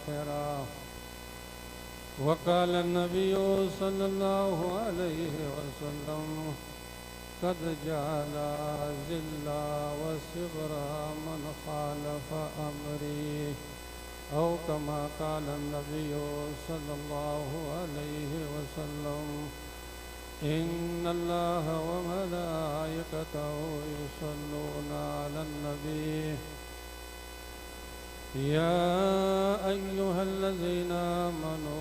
आखिरा। वक़ाल नबी सल्लल्लाहु अलैहि वसल्लम कद जाला ज़िल्ला व सिग़रा मन ख़ालफ़ अमरी। औ कमा क़ाल नबी सल्लल्लाहु अलैहि वसल्लम इन्नल्लाह व मलाइकतहु युसल्लूना अलन नबी या अय्युहल्लज़ीना आमनू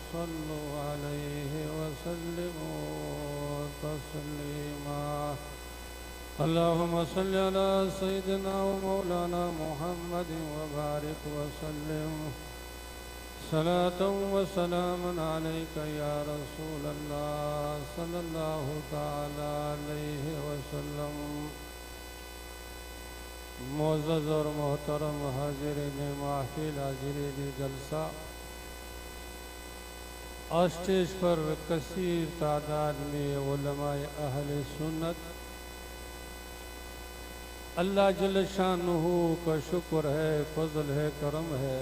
सल्लु अलैहि व सल्लिमू तस्लीमा। अल्लाहुम्मा सल्लि अला सय्यिदिना व मौलाना मुहम्मदिन व बारिक व सल्लिम सलातन व सलामन अलैका या रसूलल्लाह सल्लल्लाहु तआला अलैहि वसल्लम। मुअज़्ज़ज़ और मोहतरम हाज़िरीन महफ़िल, हाज़िरीन जलसा, और स्टेज पर कसीर तादाद में उलमाए अहले सुन्नत, अल्लाह जल्ल शानुहु का शुक्र है, फजल है, करम है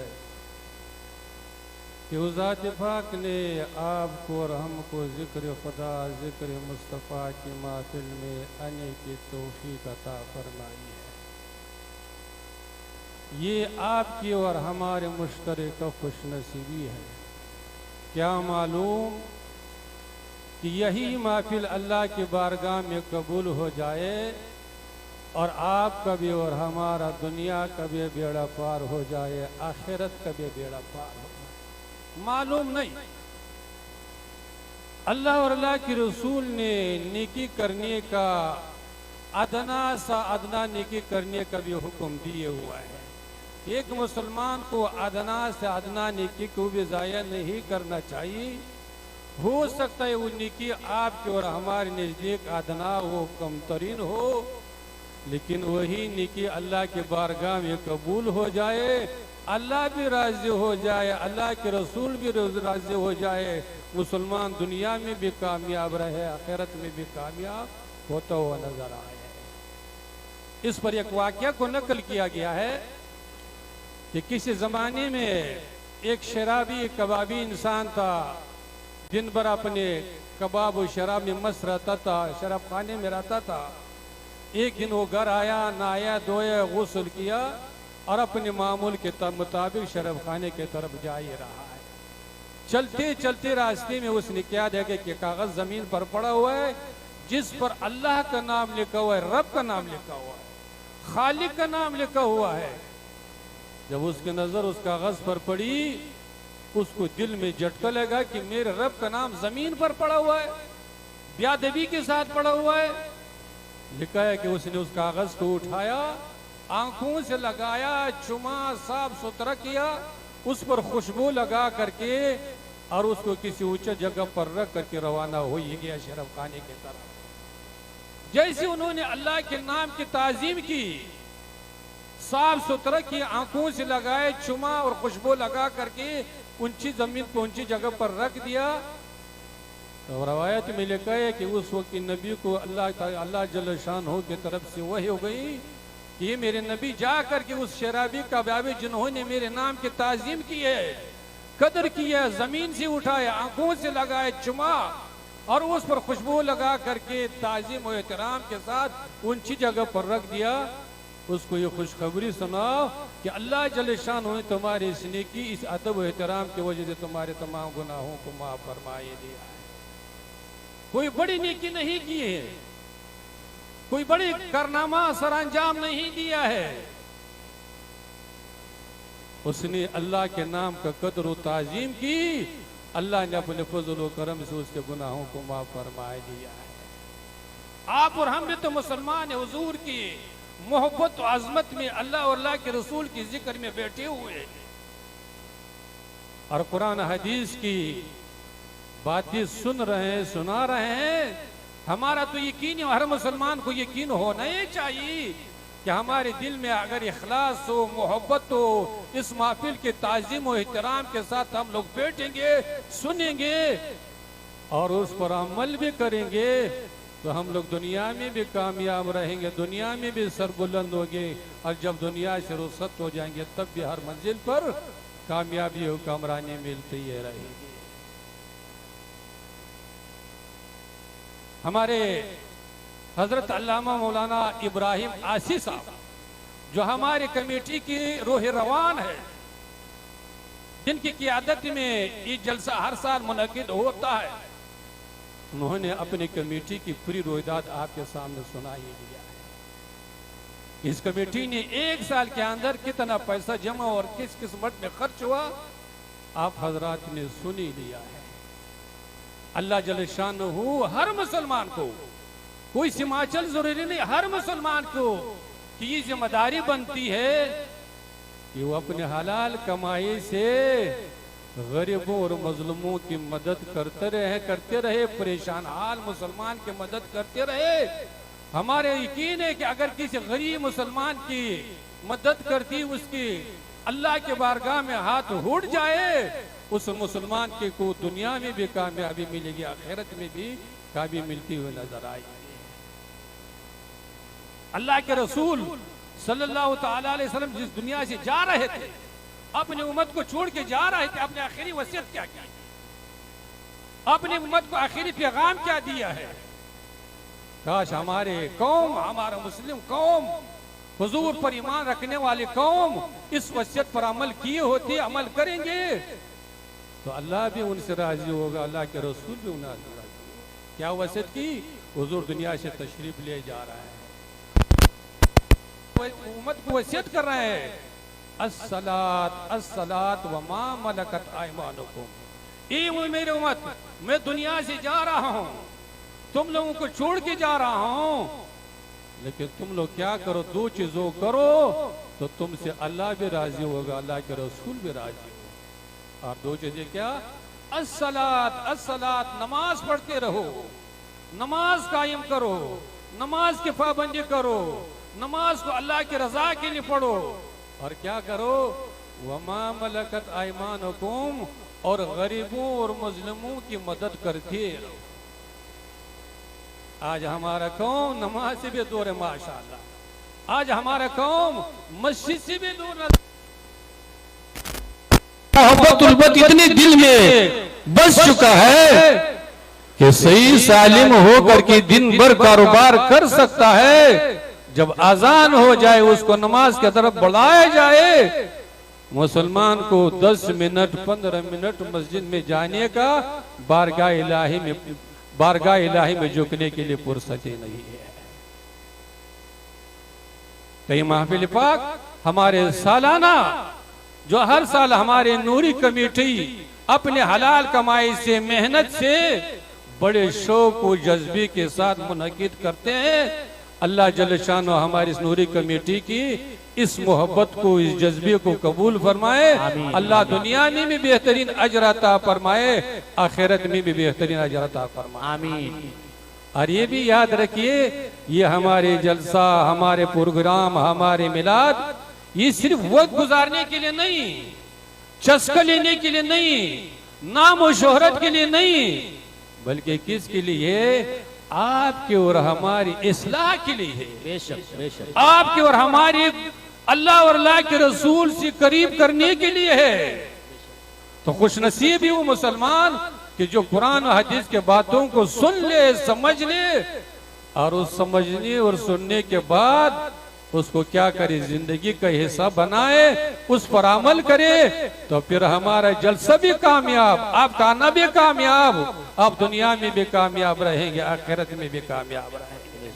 कि उस ज़ात पाक ने आपको और हमको ज़िक्र खुदा, ज़िक्र मुस्तफ़ा की महफिल में आने की तौफ़ीक़ अता फरमाई है। ये आपकी और हमारे मुश्तरक खुशनसीबी है। क्या मालूम कि यही महफिल अल्लाह की बारगाह में कबूल हो जाए और आपका भी और हमारा दुनिया का भी बेड़ा पार हो जाए, आखिरत का भी बेड़ा पार हो जाए, मालूम नहीं। अल्लाह और अल्लाह के रसूल ने नेकी करने का, अदना सा अदना नेकी करने का भी हुक्म दिए हुआ है। एक मुसलमान को अदना से अदना नेकी को भी ज़ाया नहीं करना चाहिए। हो सकता है वो नेकी आपके और हमारे नज़दीक अदना हो, कमतरीन हो, लेकिन वही नेकी अल्लाह के बारगाह में कबूल हो जाए, अल्लाह भी राज़ी हो जाए, अल्लाह के रसूल भी राज़ी हो जाए, मुसलमान दुनिया में भी कामयाब रहे, आखिरत में भी कामयाब होता हुआ नजर आए। इस पर एक वाक़या को नकल किया गया है कि किसी ज़माने में एक शराबी कबाबी इंसान था, दिन भर अपने कबाब और शराब में मस्त रहता था, शराब खाने में रहता था। एक दिन वो घर आया, नहाया धोया, गुस्ल किया और अपने मामूल के मुताबिक शराब खाने की तरफ जा ही रहा है। चलते चलते रास्ते में उसने क्या देखा कि कागज जमीन पर पड़ा हुआ है जिस पर अल्लाह का नाम लिखा हुआ है, रब का नाम लिखा हुआ है, खालिक का नाम लिखा हुआ है। जब उसकी नजर उस कागज पर पड़ी, उसको दिल में झटका लगा कि मेरे रब का नाम जमीन पर पड़ा हुआ है, बेअदबी के साथ पड़ा हुआ है। लिखा है कि उसने उस कागज को उठाया, आंखों से लगाया, चुमा, साफ सुथरा किया, उस पर खुशबू लगा करके और उसको किसी ऊंचे जगह पर रख करके रवाना हो ही गया शराब खाने की तरफ। जैसे उन्होंने अल्लाह के नाम की ताजीम की, साफ सुथरा की, आंखों से लगाए, चुमा और खुशबू लगा करके ऊंची जमीन को ऊंची जगह पर रख दिया, तो रवायत में लिखा है कि उस वक्त नबी को अल्लाह जल्ल शानहू की तरफ से वही हो गई कि ये मेरे नबी जा करके उस शराबी कबाबी जिन्होंने मेरे नाम की ताजीम की है, कदर की है, जमीन से उठाए, आंखों से लगाए, चुमा और उस पर खुशबू लगा करके ताजीम और एहतराम के साथ ऊंची जगह पर रख दिया, उसको ये खुशखबरी सुनाओ कि अल्लाह जल्ल शानहू ने तुम्हारे इस नेकी, इस अदब और एहतराम की वजह से तुम्हारे तमाम गुनाहों को माफ फरमाए दिया है। कोई बड़ी नेकी नहीं की है, कोई बड़ी कारनामा सरअंजाम नहीं दिया है, उसने अल्लाह के नाम का कदर व ताजीम की, अल्लाह ने अपने फजल व करम से उसके गुनाहों को माफ फरमाए दिया है। आप और हम भी तो मुसलमान है, हुजूर की मोहब्बत और अजमत में अल्लाह और अल्लाह के रसूल की जिक्र में बैठे हुए और कुरान हदीस की बातें सुन रहे हैं, सुना रहे हैं। हमारा तो यकीन है, हर मुसलमान को यकीन होना ही चाहिए कि हमारे दिल में अगर इखलास हो, मोहब्बत हो, इस महफिल के ताज़ीम और एहतराम के साथ हम लोग बैठेंगे, सुनेंगे और उस पर अमल भी करेंगे तो हम लोग दुनिया में भी कामयाब रहेंगे, दुनिया में भी सरबुलंद होंगे और जब दुनिया से रुखसत हो जाएंगे तब भी हर मंजिल पर कामयाबी हो कामरानी मिलती है रहेगी। हमारे हजरत अल्लामा मौलाना इब्राहिम आसी साहब जो हमारे कमेटी की रोह रवान है, जिनकी क़ियादत में ये जलसा हर साल मुनक़िद होता है, उन्होंने अपनी कमेटी की पूरी रोहिदाद आपके सामने सुनाई दिया है। इस कमेटी ने एक साल के अंदर कितना पैसा जमा और किस किस मद में खर्च हुआ आप हजरात ने सुन ही लिया है। अल्लाह जल शानहू हर मुसलमान को, कोई हिमाचल जरूरी नहीं, हर मुसलमान को कि ये जिम्मेदारी बनती है कि वो अपने हलाल कमाई से गरीबों और मजलूमों की मदद करते रहे, परेशान हाल मुसलमान की मदद करते रहे। हमारे यकीन है कि अगर किसी गरीब मुसलमान की मदद करती उसकी अल्लाह के बारगाह में हाथ उठ जाए, उस मुसलमान के को दुनिया में भी कामयाबी मिलेगी, आखिरत में भी कामयाबी मिलती हुई नजर आएगी। अल्लाह के रसूल सल्लल्लाहु ताला अलैहि वसल्लम जिस दुनिया से जा रहे थे, अपनी उम्मत को छोड़ के जा रहे थे, अपने आखिरी वसीयत क्या की, अपनी उम्मत को आखिरी पैगाम क्या दिया है। काश हमारे कौम, हमारा मुस्लिम कौम, हुजूर पर ईमान रखने वाली कौम इस वसीयत पर अमल किए होते, अमल करेंगे तो अल्लाह भी उनसे राजी होगा, अल्लाह के रसूल भी उन्हें राजी। क्या वसीयत की? हुजूर दुनिया से तशरीफ ले जा रहा है, उम्मत को वसीयत कर रहे हैं, अस्सलात अस्सलात व मा मलकत अयमानुकुम। ए मेरे उम्मत, मैं दुनिया से जा रहा हूं, तुम लोगों को छोड़ के जा रहा हूं, लेकिन तुम लोग क्या करो, दो चीजों करो तो तुमसे अल्लाह भी राजी होगा, अल्लाह के रसूल भी राजी होगा। और दो चीजें क्या? अस्सलात अस्सलात, नमाज पढ़ते रहो, नमाज कायम करो, नमाज की पाबंदी करो, नमाज को अल्लाह की रजा के लिए पढ़ो। और क्या करो? वमा मलकत अयमानुकुम, और गरीबों और मजलूमों की मदद करते रहो। आज हमारा कौम नमाज से भी दूर है माशाअल्लाह, आज हमारा कौम मस्जिद से भी दूर, मोहब्बत इतनी दिल में बस चुका है कि सही सालिम होकर के दिन भर कारोबार कर सकता है। जब अजान हो जाए उसको नमाज की तरफ बढ़ाया जाए, मुसलमान को 10 मिनट 15 मिनट मस्जिद में जाने का बारगाह इलाही में झुकने के लिए फुर्सत ही नहीं है। कई महफिल पाक हमारे सालाना, जो हर साल हमारे नूरी कमेटी अपने हलाल कमाई से, मेहनत से बड़े शौक और जज्बे के साथ मुनक़िद करते हैं। अल्लाह जल शानो हमारी इस नूरी कमेटी की इस मोहब्बत को, इस जज्बे को कबूल फरमाए। अल्लाह दुनिया में भी बेहतरीन अजर अता फरमाए, आखिरत में भी बेहतरीन अजर अता फरमाए, आमीन। और ये भी याद रखिए, ये हमारे जलसा, हमारे प्रोग्राम, हमारे मिलाद, ये सिर्फ वक्त गुजारने के लिए नहीं, चस्का लेने के लिए नहीं, नाम और शोहरत के लिए नहीं, बल्कि किसके लिए? आपके और हमारी इस्लाह के लिए है। बेशक बेशक, आपके और हमारी अल्लाह और अल्लाह के रसूल से करीब करने के लिए है। तो खुश नसीब ही वो मुसलमान कि जो कुरान और हदीस के बातों को सुन ले, समझ ले, और उस समझने और सुनने के बाद उसको क्या करे, जिंदगी का हिस्सा बनाए, उस पर अमल करे, तो फिर हमारा जलसा भी कामयाब, आप खाना भी कामयाब, आप दुनिया में भी कामयाब रहेंगे, आखिरत में भी कामयाब रहेंगे।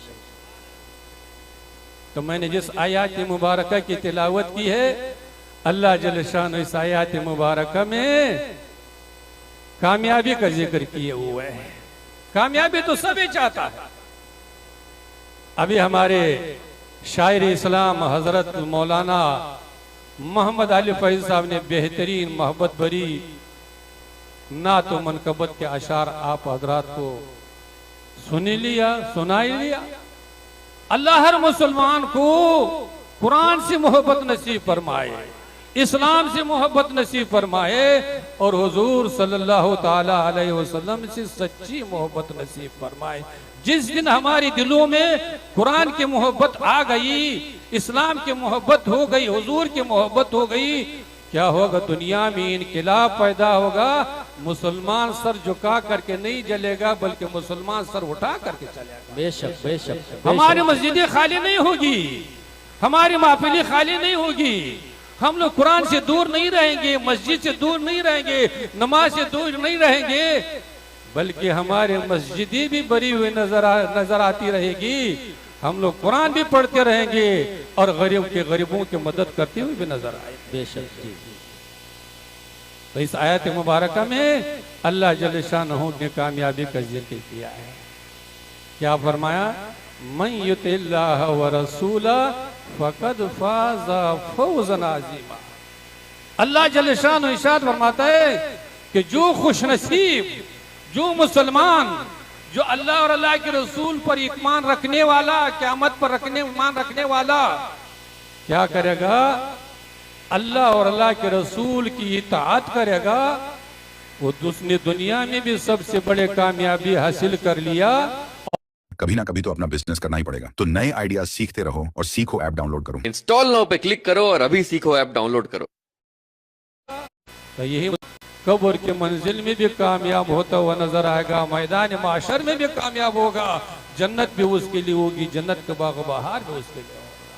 तो मैंने जिस आयत मुबारक की तिलावत की है, अल्लाह जल शान इस आयत मुबारक में कामयाबी का जिक्र किए हुए है। कामयाबी तो सभी चाहता है। अभी हमारे शायर इस्लाम हजरत मौलाना मोहम्मद अली फैज साहब ने बेहतरीन मोहब्बत भरी नात व मनकबत के अशार आप हजरात को सुनाई लिया। अल्लाह हर मुसलमान को कुरान से मोहब्बत नसीब फरमाए, इस्लाम से मोहब्बत नसीब फरमाए, और हुजूर सल्लल्लाहु ताला अलैहि वसल्लम से सच्ची मोहब्बत नसीब फरमाए। जिस दिन हमारी दिलों में कुरान की मोहब्बत आ गई, इस्लाम की मोहब्बत हो गई, हुजूर की मोहब्बत हो गई, क्या होगा, दुनिया में इनकलाब पैदा होगा। मुसलमान सर झुका करके नहीं जलेगा, बल्कि मुसलमान सर उठा करके चलेगा। बेशक बेशक। हमारी मस्जिदें खाली नहीं होगी, हमारी महफिलें खाली नहीं होगी, हम लोग कुरान से दूर नहीं रहेंगे, मस्जिद से दूर नहीं रहेंगे, नमाज से दूर नहीं रहेंगे, बल्कि हमारे मस्जिदें भी भरी हुई नजर आती रहेगी। हम लोग कुरान भी पढ़ते रहेंगे और गरीबों की मदद करते हुए भी नजर आए। बेशक जी। तो इस आयत मुबारक में अल्लाह जल्ल शानहू ने कामयाबी का जिक्र किया है। क्या फरमाया, मन युतिल्लाह व रसूला फकद फाज़ा फौज़न अज़ीमा। अल्लाह जल्ल शानहू इरशाद फरमाता है कि जो खुशनसीब, जो मुसलमान, जो अल्लाह और अल्लाह के रसूल पर ईमान रखने वाला, क़यामत पर ईमान रखने वाला क्या करेगा, अल्लाह और अल्लाह के रसूल की इताअत करेगा, वो उसने दुनिया में भी सबसे बड़े कामयाबी हासिल कर लिया। कभी ना कभी तो अपना बिजनेस करना ही पड़ेगा, तो नए आइडियाज सीखते रहो और सीखो ऐप डाउनलोड करो। इंस्टॉल नाउ पे क्लिक करो और अभी सीखो ऐप डाउनलोड करो। तो यही कब्र की मंजिल में भी कामयाब होता हुआ नजर आएगा, मैदान माशर में भी कामयाब होगा, जन्नत भी उसके लिए होगी, जन्नत के बाग बहार भी उसके लिए होगा।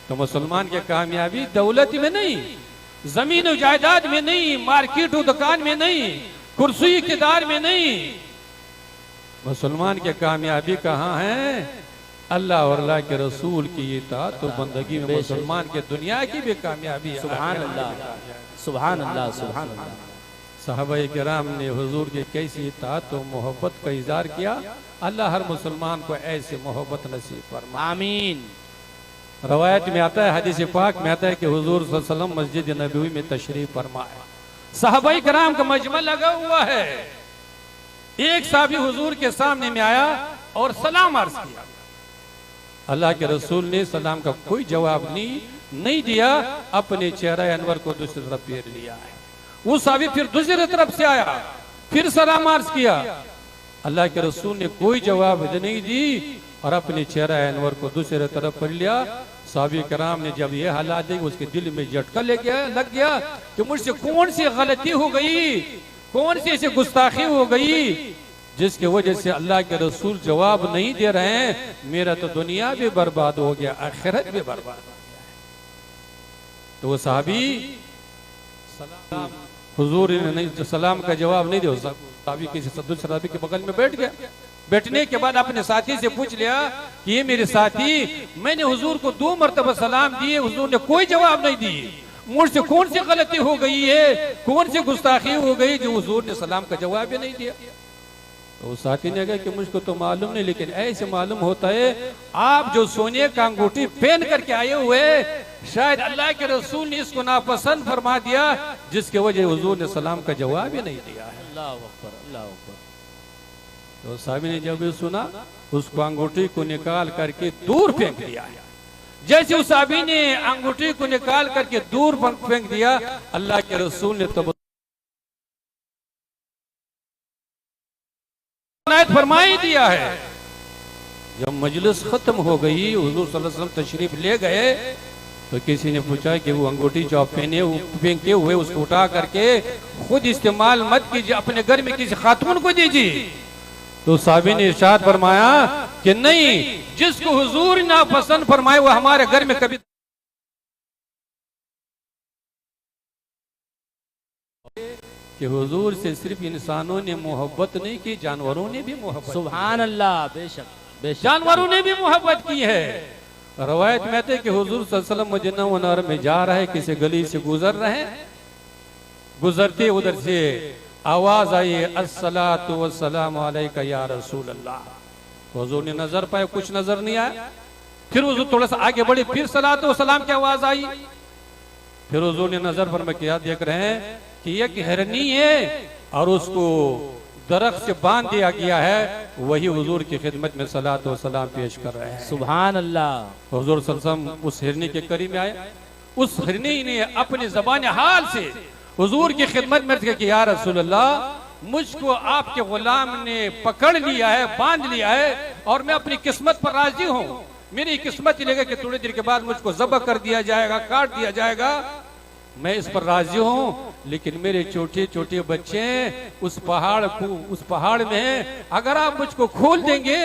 तो मुसलमान की कामयाबी दौलत में नहीं, जमीन और जायदाद में नहीं, मार्केट और दुकान में नहीं, कुर्सी किरदार में नहीं। मुसलमान की कामयाबी कहाँ है, अल्लाह और अल्लाह के रसूल की इताअत और बंदगी में मुसलमान के दुनिया की भी कामयाबी है। सुभान अल्लाह, सुभान अल्लाह, सुभान अल्लाह। सहाबाए किराम ने हुजूर की कैसी इताअत और मोहब्बत का इज़हार किया। अल्लाह हर मुसलमान को ऐसे मोहब्बत नसीब फरमाए, आमीन। रवायत में आता है, हदीस पाक में आता है कि हुजूर सल्लल्लाहु अलैहि वसल्लम मस्जिद नबवी में तशरीफ फरमाए, सहाबाए किराम का मजमा लगा हुआ है। एक साहबी हुजूर के सामने में आया और सलाम अर्ज किया। अल्लाह के रसूल ने सलाम का कोई जवाब नहीं दिया, अपने चेहरा अनवर को दूसरी तरफ फेर लिया है। वो साहबी फिर दूसरी तरफ से आया, फिर सलाम अर्ज किया। अल्लाह के रसूल ने कोई जवाब नहीं दी और अपने चेहरा अनवर को दूसरी तरफ कर लिया। साहबी कराम ने जब ये हालात देखी, उसके दिल में झटका लग गया कि मुझसे कौन सी गलती हो गई, कौन सी ऐसी गुस्ताखी हो गई जिसकी वजह से अल्लाह के रसूल जवाब नहीं दे रहे हैं। मेरा तो दुनिया भी बर्बाद हो गया, आखिरत भी बर्बाद हो गया। तो वो साहबी सलाम, हुजूर ने नहीं सलाम का जवाब नहीं दिया। साहबी किसी दूसरे साहबी के बगल में बैठ गया। बैठने के बाद अपने साथी से पूछ लिया कि ये मेरे साथी, मैंने हुजूर को 2 मरतबा सलाम दिए, हुजूर ने कोई जवाब नहीं दिए, मुझसे कौन सी गलती हो गई है, कौन सी गुस्ताखी हो गई जो हुजूर ने सलाम का जवाब भी नहीं दिया। तो उस साथी ने कहा कि मुझको तो मालूम नहीं, लेकिन ऐसे मालूम होता है आप जो सोने का अंगूठी पहन करके आए हुए, शायद अल्लाह के रसूल ने इसको नापसंद फरमा दिया, जिसके वजह हुजूर ने सलाम का जवाब ही नहीं दिया है। अल्लाह अकबर, अल्लाह अकबर। तो साहबी ने जब ये सुना, उसको अंगूठी को निकाल करके दूर फेंक दिया। जैसे उस साहबी ने अंगूठी को निकाल करके दूर फेंक दिया, अल्लाह के रसूल ने तो फरमाई दिया है। जब मजलिस खत्म हो गई, हुजूर सल्लल्लाहु अलैहि वसल्लम तशरीफ ले गए, तो किसी ने पूछा कि वो अंगूठी जो आप फेंके हुए उसको उठा करके खुद इस्तेमाल मत कीजिए, अपने घर में किसी खातून को दीजिए। तो साहबी ने इरशाद फरमाया कि नहीं, जिसको हुजूर ना पसंद फरमाए वो हमारे घर में कभी कि हुजूर से सिर्फ इंसानों ने मोहब्बत नहीं की, जानवरों ने भी मोहब्बत। सुभान अल्लाह, बेशक बेशक, जानवरों ने भी मोहब्बत की है। रवायत में आते कि हुजूर सल्लल्लाहु अलैहि वसल्लम मदीना मुनव्वरा में जा रहे, किसी गली से गुजर रहे, गुजरते उधर से आवाज आई, अस्सलातु वस्सलामु अलैका या रसूल अल्लाह। हुजूर ने नजर पाए, कुछ नजर नहीं आया। फिर हुजूर थोड़ा सा आगे बढ़े, फिर सलातु वस्सलाम की आवाज आई। फिर हुजूर ने नजर पर में क्या देख रहे हैं कि एक हिरनी है और उसको दरख्त से बांध दिया गया है, वही हुजूर की खिदमत में सलात व सलाम पेश कर रहे हैं। सुभान अल्लाह। हुजूर सल्लल्लाहु अलैहि वसल्लम उस हिरनी के करीब में आए। उस हिरनी ने अपनी ज़बान हाल से हुजूर की खिदमत में अर्ज़ किया कि या रसूल अल्लाह, मुझको आपके गुलाम ने पकड़ लिया है, बांध लिया है और मैं अपनी किस्मत पर राजी हूँ। मेरी किस्मत ही लेगा कि थोड़ी देर के बाद मुझको ज़ब्ह कर दिया जाएगा, काट दिया जाएगा, मैं इस पर राजी हूं। लेकिन मेरे छोटे छोटे बच्चे उस पहाड़ में हैं, अगर आप मुझको खोल देंगे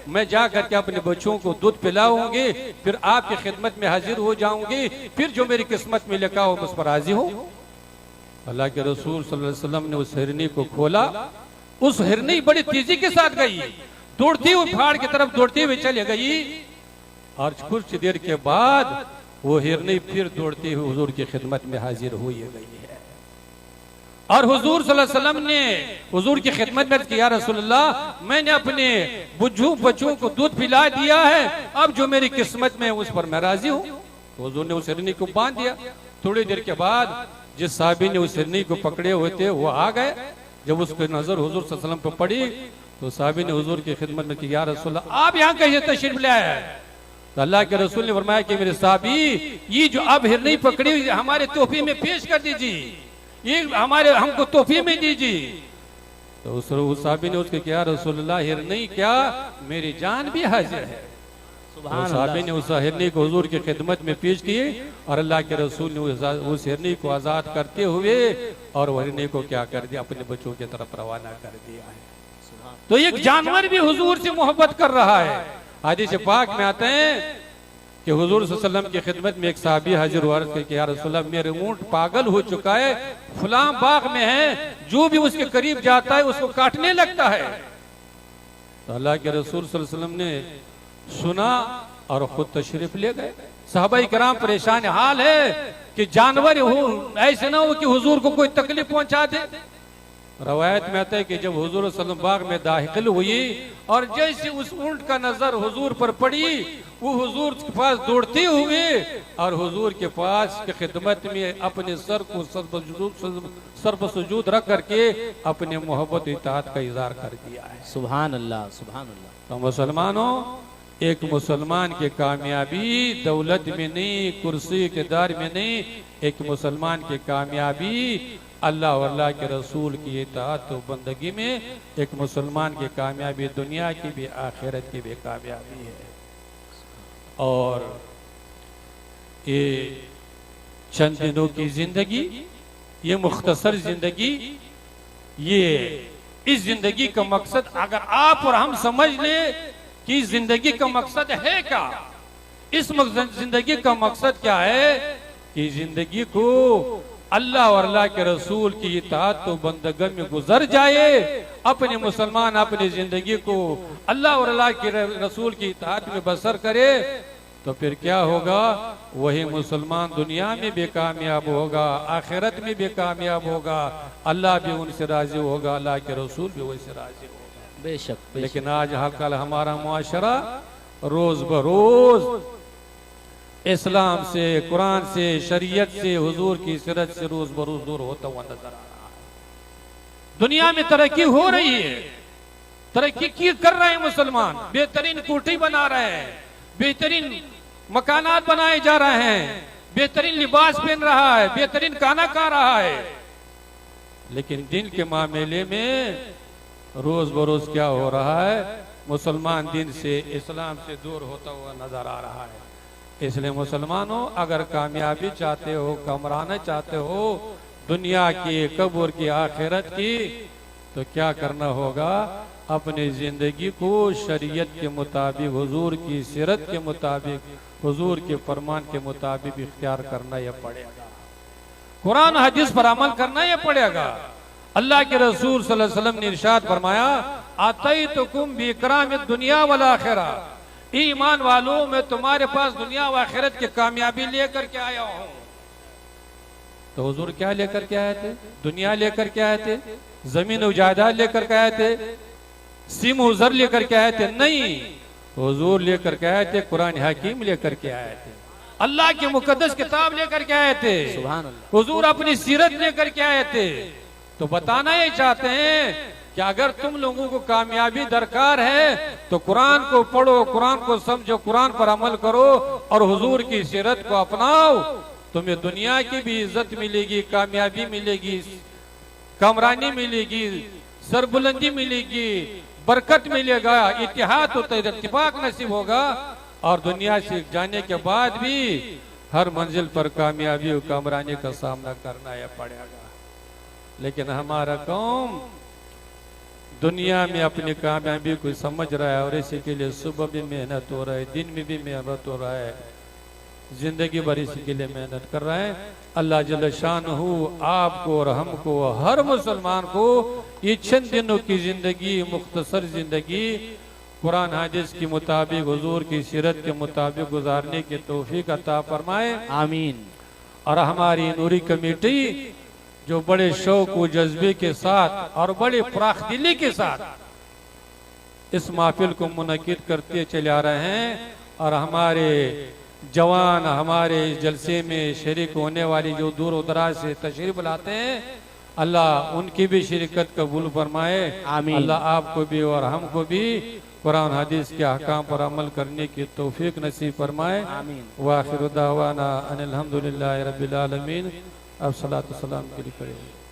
मैं जा करके अपने बच्चों को दूध पिलाऊंगी, फिर आपकी खिदमत में हाजिर हो जाऊंगी, फिर जो मेरी किस्मत में लिखा हो उस पर राजी हूं। अल्लाह के रसूल सल्लल्लाहु अलैहि वसल्लम ने उस हिरनी को खोला। उस हिरनी बड़ी तेजी के साथ गई, दौड़ती हुई पहाड़ की तरफ दौड़ती हुई चली गई, और कुछ देर के बाद वो हिरनी फिर दौड़ती हुई हुजूर की खिदमत में हाजिर हुई गई है। और हुजूर सल्लल्लाहु अलैहि वसल्लम ने हुजूर की खिदमत में किया, रसूलुल्लाह मैंने अपने बुझू बच्चों को दूध पिला दिया है, अब जो मेरी किस्मत में उस पर मैं राजी हूँ। तो हुजूर ने उस हिरनी को बांध दिया। थोड़ी देर के बाद जिस साहबी ने उस हिरनी को पकड़े हुए थे वो आ गए। जब उसकी नजर हुजूर सल्लल्लाहु अलैहि वसल्लम पर पड़ी तो साहबी ने हुजूर की खिदमत में किया, रसूलुल्लाह आप यहाँ कैसे तशरीफ ले आए? तो अल्लाह के रसूल ने फरमाया कि मेरे साहबी ये जो अब हिरनी पकड़ी हुई हमारे तोहफे में पेश कर दीजिए, ये हमको तोहफे में दीजिए। तो उस साहबी ने उसके किया, रसूलुल्लाह हिरनी क्या मेरी जान भी हाजिर है। तो साहबी ने उस हिरनी को हुजूर की खिदमत में पेश किए और अल्लाह के रसूल ने उस हिरनी को आजाद करते हुए और वह हिरनी को क्या कर दिया, अपने बच्चों की तरफ रवाना कर दिया है। तो एक जानवर भी हुजूर से मोहब्बत कर रहा है। हदीस पाक में आते हैं कि हुजूर सल्लल्लाहु अलैहि वसल्लम की खिदमत में एक साहबी हाजिर हुआ, कि या रसूलल्लाह मेरे ऊंट पागल हो चुका है, फलां बाग में है, जो भी उसके करीब जाता है उसको काटने लगता है। तो अल्लाह के रसूल सल्लल्लाहु अलैहि वसल्लम ने सुना और खुद तशरीफ ले गए। सहाबाई कराम परेशान हाल है कि जानवर हो, ऐसे ना हो कि हुजूर को कोई तकलीफ पहुंचा दे। रवायत में आता है कि जब हुजूर सल्लल्लाहु अलैहि वसल्लम बाग में दाखिल हुई और जैसे उस ऊंट का नजर हुजूर पर पड़ी, वो हुजूर के पास दौड़ते हुए और हुजूर के पास की खिदमत में अपने सर को सर पर सुजूद रख करके अपने मोहब्बत इताअत का इजहार कर दिया है। सुभान अल्लाह, सुभान अल्लाह। तो मुसलमानों, एक मुसलमान की कामयाबी दौलत में नहीं, कुर्सी इक़्तिदार में नहीं, एक मुसलमान की कामयाबी अल्लाह और अल्लाह के रसूल की इताअत और बंदगी में, एक मुसलमान की कामयाबी दुनिया की भी आखिरत की भी कामयाबी है। और ये चंद दिनों की जिंदगी, ये मुख्तसर जिंदगी, ये इस जिंदगी का मकसद अगर आप और हम समझ ले कि जिंदगी का मकसद है क्या, इस जिंदगी का मकसद क्या है कि जिंदगी को अल्लाह और अल्लाह के रसूल की इताअत तो बंदगी में गुजर जाए। अपने मुसलमान अपनी जिंदगी को अल्लाह और अल्लाह के रसूल की इताअत में बसर करे, तो फिर क्या होगा, वही मुसलमान दुनिया में भी कामयाब होगा, आखिरत में भी कामयाब होगा, अल्लाह भी उनसे राजी होगा, अल्लाह के रसूल भी उनसे राजी होगा। बेशक। लेकिन आज कल हमारा मुआशरा रोज बरोज इस्लाम से, कुरान से, शरीयत से, हुजूर की सीरत से रोज बरोज दूर होता हुआ नजर आ रहा है। दुनिया में तरक्की हो रही है, तरक्की की कर रहे हैं मुसलमान, बेहतरीन कोठी बना रहे हैं, बेहतरीन मकानात बनाए जा रहे हैं, बेहतरीन लिबास पहन रहा है, बेहतरीन खाना खा रहा है। लेकिन दिन के मामले में रोज बरोज क्या हो रहा है, मुसलमान दिन से, इस्लाम से दूर होता हुआ नजर आ रहा है। इसलिए मुसलमानों, अगर कामयाबी चाहते हो, कमराना चाहते हो दुनिया की, कब्र की, आखिरत की, तो क्या करना होगा, अपनी जिंदगी को शरीयत के मुताबिक, हुजूर की सीरत के मुताबिक, हुजूर के फरमान के मुताबिक इख्तियार करना यह पड़ेगा। कुरान हदीस पर अमल करना यह पड़ेगा। अल्लाह के रसूल सल्लल्लाहु अलैहि वसल्लम ने इरशाद फरमाया, आतैतुकुम बिइकरामिद दुनिया वल आखिरा, ईमान वालों, मैं तुम्हारे पास दुनिया व आखिरत की कामयाबी लेकर के आया हूं। तो हुजूर क्या लेकर के आए थे? दुनिया लेकर के आए थे? जमीन और जायदाद लेकर के आए थे? सिम उजर लेकर के आए थे? नहीं, हुजूर लेकर के आए थे कुरान हकीम लेकर के आए थे, अल्लाह की मुकद्दस किताब लेकर के आए थे, सुभान अल्लाह। हुजूर अपनी सीरत लेकर के आए थे। तो बताना ये चाहते हैं कि अगर तुम लोगों को कामयाबी दरकार है तो कुरान को पढ़ो, कुरान को समझो, कुरान पर अमल करो और हुजूर की सीरत को अपनाओ। तुम्हें दुनिया की भी इज्जत मिलेगी, कामयाबी मिलेगी, कामरानी मिलेगी, सरबुलंदी मिलेगी, बरकत मिलेगा, इत्तेहाद होता है, इत्तिफाक नसीब होगा और दुनिया से जाने के बाद भी हर मंजिल पर कामयाबी और कामरानी का सामना करना है पड़ेगा। लेकिन हमारा कौम दुनिया में अपनी कामयाबी को समझ रहा है और इसी के लिए सुबह भी मेहनत हो रहा है, दिन में भी मेहनत हो रहा है, जिंदगी भर इसी के लिए मेहनत कर रहे हैं। अल्लाह जल्ल शानहू आपको और हमको, हर मुसलमान को ये चंद दिनों की जिंदगी, मुख्तसर जिंदगी कुरान हदीस के मुताबिक, हुजूर की सीरत के मुताबिक गुजारने की तौफीक अता फरमाए, आमीन। और हमारी नूरी कमेटी जो बड़े शौक व जज्बे के साथ और बड़े फराख दिली के साथ इस महफिल को मुनक्किद करते चले आ रहे हैं, और हमारे जवान हमारे इस जलसे में शरीक होने वाली जो दूर दराज से तशरीफ लाते हैं, अल्लाह उनकी भी शिरकत कबूल फरमाए। आमीन। अल्लाह आपको भी और हमको भी कुरान हदीस के अहकाम पर अमल करने की तौफीक नसीब फरमाए। आमीन। व आखिर दावाना अनिल हम्दुलिल्लाहि रब्बिल आलमीन। अब सलात सलाम के लिए करेंगे।